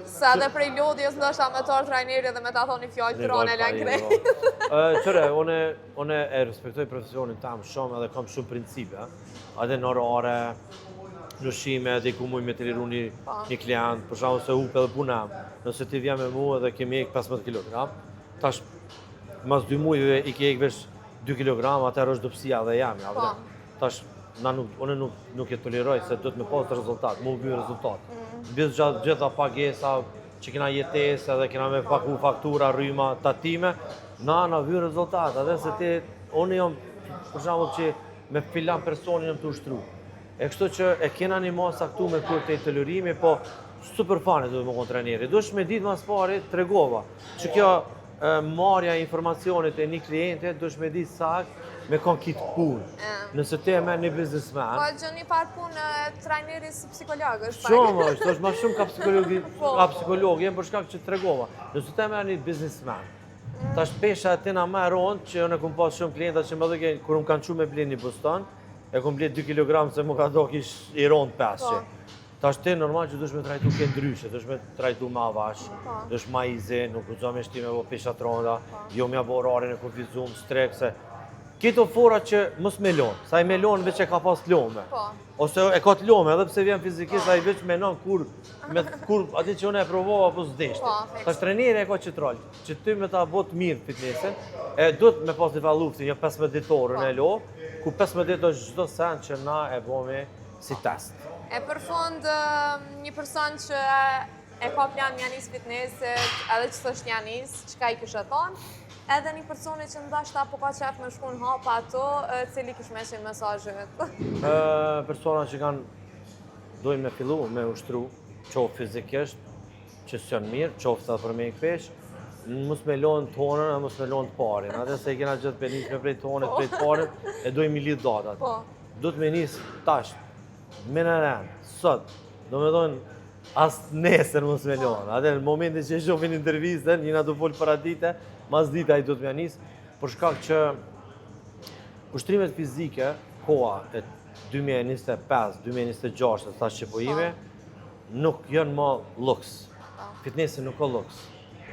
Se edhe prej lodhjes ndoshta me tor trajneri dhe me ta thoni fjallë trone lën krejt. Qëre, one e respektoj profesionin tam shumë edhe kam shumë principe, edhe në orare, në shime, edhe ku muj me të liru një klient, për shkak se hup edhe punam, nëse ti vjen me mua edhe kemi ek 15 kg, tash mas 2 mujve i ke ek vesh 2 kg, atëherë është dopsia dhe jam. Tash, unë nuk e toleroj se duhet me pas rezultat, mu vjen rezultat. Biz gjitha pagesa që kena jetesë edhe kena me paku faktura, rryma, tatime, na vjen rezultat, edhe se ti, unë jam, për shembull që me filan personin jam të ushtru. E kështu që e kena një masa këtu me kur të tolerimi, po super fane duhet më konë trajneri. Duhesh me ditë mas pari tregova që kjo marrja e informacionit e një kliente duhesh me ditë sakt me konë kitë punë. Nëse ti e merr një biznesmen. Po gjë një par punë trajneri si psikolog është. Shumë është më shumë ka psikologi, për shkak që tregova. Nëse ti e merr një biznesmen, tash pesha ti na më rond që unë kam pas shumë klienta që më thonë kur më kanë çu me blen një boston, e kom blet 2 kg se më ka do kish i rond 500. Tash ti normal që duhesh me trajtu ke ndryshe, duhesh me trajtu më avash, duhesh më izi, nuk guxon me shtime apo pesha tronda, jo më apo orarin e kufizum, strek se këto fora që mos me lon, sa i me lon veç e ka pas lome. Ose e ka të lome edhe pse vjen fizikisht ai veç me non kur atë që unë e provova apo s'deshte. Tash trajneri e ka çetrol, që ty me ta bot mirë fitnesin, e duhet me pas një luftin, jo 15 ditorën e lo, ku 15 ditë është çdo sen që na e bëmi si test. E për fund, një person që e ka plan janis fitnessit, edhe që thështë janis, çka i kështë thonë, edhe një personi që ndashta po ka qef me shku në hapa ato, cili kështë me qenë mesazhet? Persona që dojnë me fillu, me ushtru, qoftë fizikisht, që s'janë mirë, qoftë edhe për me i pesh, mos me lonë tonën e mos me lonë të parin. Atë se i kena gjithë penis me prej tonët, prej të parin, e dojnë mi lidh datat. Duhet me njës tash, me në rend, sot, do me dojnë asë nesër mos me lonë. Atë në momentin që e shofin intervistën, njëna du folë për atite, mas dita i duhet me njës, për shkak që ushtrimet fizike, koha e 2025-2026, tash që po ime, nuk janë më luks. Fitnesi nuk ka luks.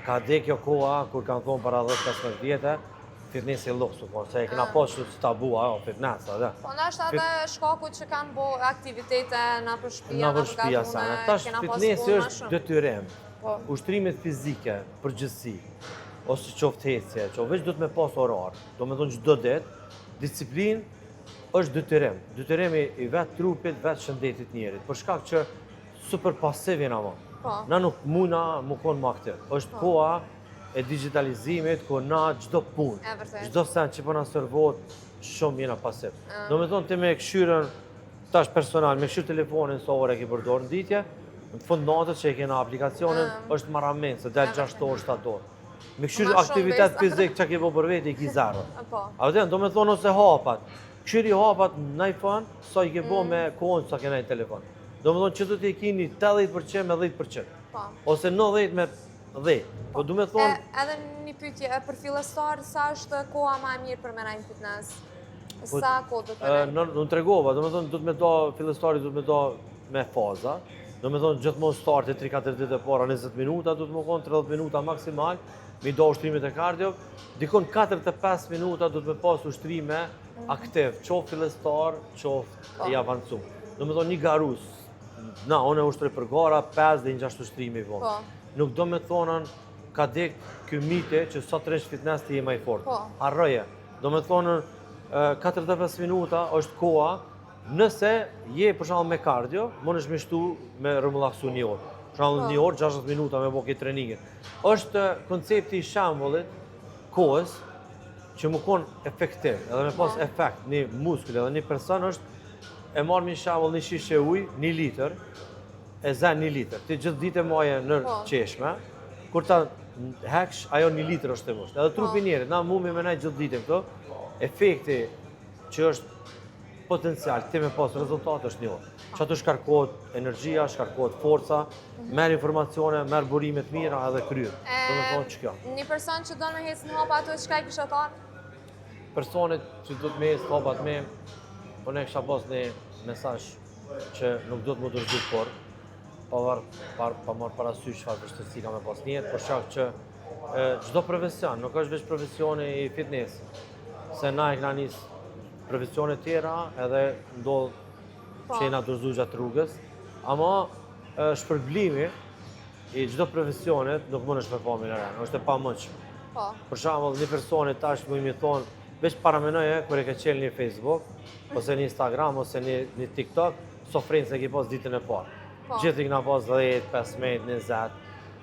Ka dhe kjo koha, kur kanë thonë para 10-15 vjetë, fitnesi e luks, se e këna pas që të tabua, fitness, edhe. Po nështë edhe shkaku që kanë bo aktivitete në përshpia, në përshpia, tash fitnesi është detyrim. Ushtrimet fizike, përgjithsi, ose qoftë hecje, që veç do të me pas orar, do me thonë çdo ditë, disiplin është detyrim. Detyrimi i vetë trupit, vetë shëndetit njerit, për shkak që super pasiv jena më. Na nuk muna më konë më aktiv. Është koha e digitalizimit, ku na çdo punë, çdo sen që po na servohet, shumë jena pasiv. Do me thonë ti me këshyrën, tash personal, me këshyrë telefonin sa ore ke përdorë në ditje, në fund natës që e kena aplikacionin, është marramen, se del 6 orë, 7 orë. Me këshyrë aktivitet fizik që ke po për veti, i ki zero. A vëtën, do me thonë ose hapat. Këshyri hapat në iPhone, sa i ke bo me kohën sa kena i telefon. Do me thonë që do t'i kini 80% me 10%. Ose 90% me 10%. Po du me thonë... Edhe një pytje, për fillestar, sa është koha ma e mirë për me rajnë fitness? Sa kohë do të rejnë? Në tregova, do me thonë, do të me do fillestari, do të me do me faza. Do me thonë, gjithmonë start e 3-4 ditë e para, 20 minuta, do të më konë 30 minuta maksimal, mi do ushtrimet e kardio. Dikon 4-5 minuta do të me pas ushtrime aktiv, qoftë fillestar, qoftë i avancum. do me thonë një garus, na, unë e ushtrej për gara, 5 dhe një 6 ushtrimi i vonë. Po. Nuk do me thonën, ka dek kjo mite që sot rresh fitness ti je më i fortë. Po. Harroje. Do me thonën, 45 minuta është koha, nëse je për shembull me kardio, mund është me shtu me rëmullaksu një orë. Për shembull një orë, 60 minuta me bo këtë treningin. Është koncepti i shembullit kohës që më konë efektiv, edhe me pas efekt, një muskull edhe një person është e marrë një shembull një shishe ujë, 1 litër, e zen 1 litër. Ti gjithë ditë maje në qeshme, kur ta heksh, ajo 1 litër është të musht. Edhe trupi njerit, na mu me menaj gjithë ditë këto, efekti që është potencial, ti me pas rezultat është një orë. Që atë shkarkohet energjia, shkarkohet forca, merë informacione, merë burimet mira edhe kryrë. Do me thonë që kjo. Një person që do në hecë në hapa ato, çka i kisha thonë? Personit që do të me hecë hopat me, unë e kisha pas një mesazh që nuk do të më dërzu por, pa marrë parasysh çfarë vështirësi ka me pas një jetë, për shkak që çdo profesion, nuk është veç profesioni i fitness, se na e kena nis profesione tjera edhe ndodh që jena dorëzu gjatë rrugës, ama shpërblimi i çdo profesionit nuk mund është me pa minëren, është e pamundshme. Po. Për shembull, një personi tash më i thonë, veç paramenoje kur e ke qenë një Facebook, ose një Instagram, ose një TikTok, sofrencë e ke pas ditën e parë. Gjithë i këna pas 10, 15, 20,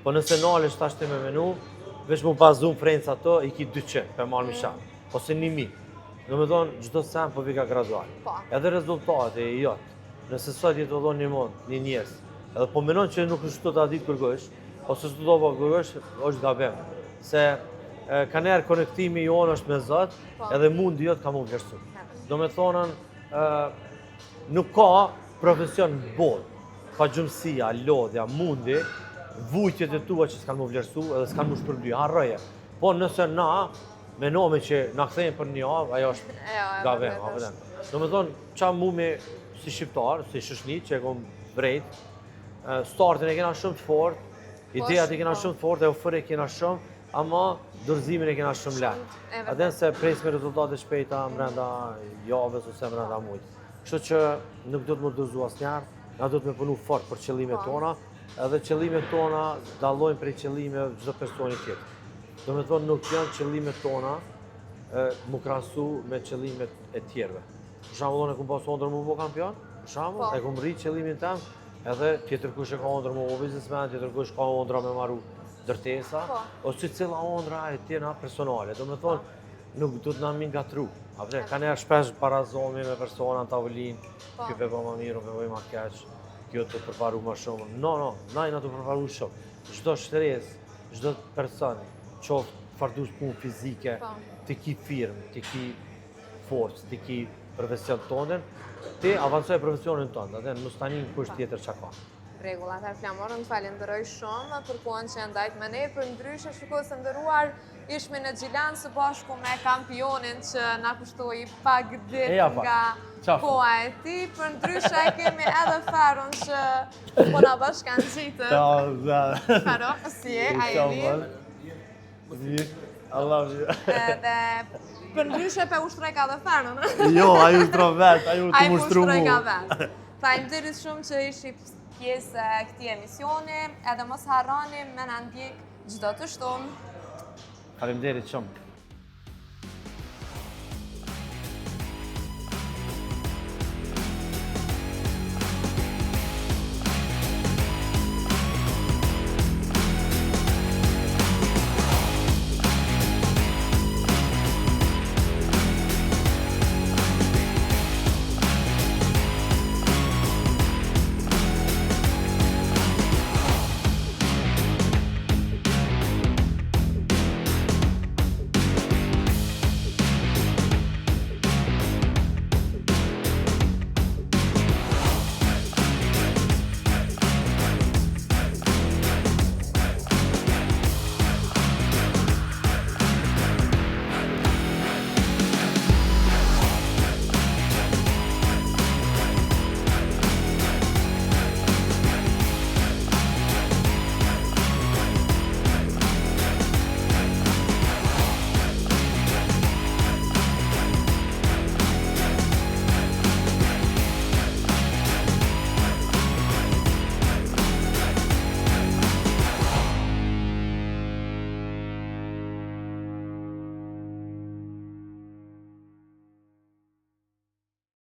po nëse nalesh tash ti me menu, veç mu bazum frencë ato, i ki 200 për marrë mishan, ose 1000. Do me thonë, gjdo sen po vika gradual. Edhe rezultate i jotë, nëse sot jetë të dhonë një mund, një njerës, edhe po menon që nuk është të ta ditë kërgësh, ose së të do po kërgësh, është gabim. Se ka njerë konektimi jonë është me Zot, edhe mundi jotë ka mu vlerësu. Do me thonën, nuk ka profesion në botë, ka gjumësia, lodhja, mundi, vujtjet e tua që s'kan mu vlerësu edhe s'kan mu shpërbly, harroje. Po nëse na, menome që na kthejmë për një avë, ajo është gabim. Do me thonë, qa mu me si shqiptar, si shëshni që e kom vrejt, startin e kena shumë të fort, idejat e kena shumë të fort, e ofër e kena shumë, ama dorëzimin e kena shumë lehtë. Aden se pres me rezultate shpejta mbrenda javës ose mbrenda mujtë. Kështu që nuk do të më dorëzu asnjëherë, na do të me punu fort për qëllimet tona, edhe qëllimet tona dallojnë prej qëllimeve çdo personi tjetër. Do me thonë nuk janë qëllimet tona mu krahasu me qëllimet e tjerëve. Për shembull, unë e kom pas ëndër mu bo kampion, për shembull, e kom rrit qëllimin tem, edhe tjetër kush e ka ëndër mu bo biznesmen, tjetër kush ka ëndra me marru dërtesa, ose cila ëndra e tjera personale. Do me thonë, nuk do të na min gatru. Ka njerë shpesh barazomi me persona në tavolinë, kjo pe po ma mirë, pe po i ma keq, kjo të përparu ma shumë. No, na i na të përparu shumë. Çdo shtresë, çdo person, qoftë fardush punë fizike, të ki firmë, të ki forcë, të ki profesion tonë, ti avancoj profesionin tonë, dhe mos tani kush tjetër çka ka. Rregull, atëherë Flamor, unë falenderoj shumë për kohën që ndajt me ne, për ndryshe shikos të ndëruar, ishme në Gjilan së bashku me kampionin që na kushtoi pak ditë nga koha e ti, për ndryshe kemi edhe Faron që po na bashkan gjitë. Faro, si e, a i mirë? Allah Dhe për ndryshe pe ushtrej ka dhe Faron. Jo, a ju ushtro vetë, a ju të mushtru mu. A i ushtrej ka vetë. Faleminderit shumë që ishi pjesë këtij emisioni, edhe mos harroni me na ndjek çdo të shtunë. Faleminderit shumë.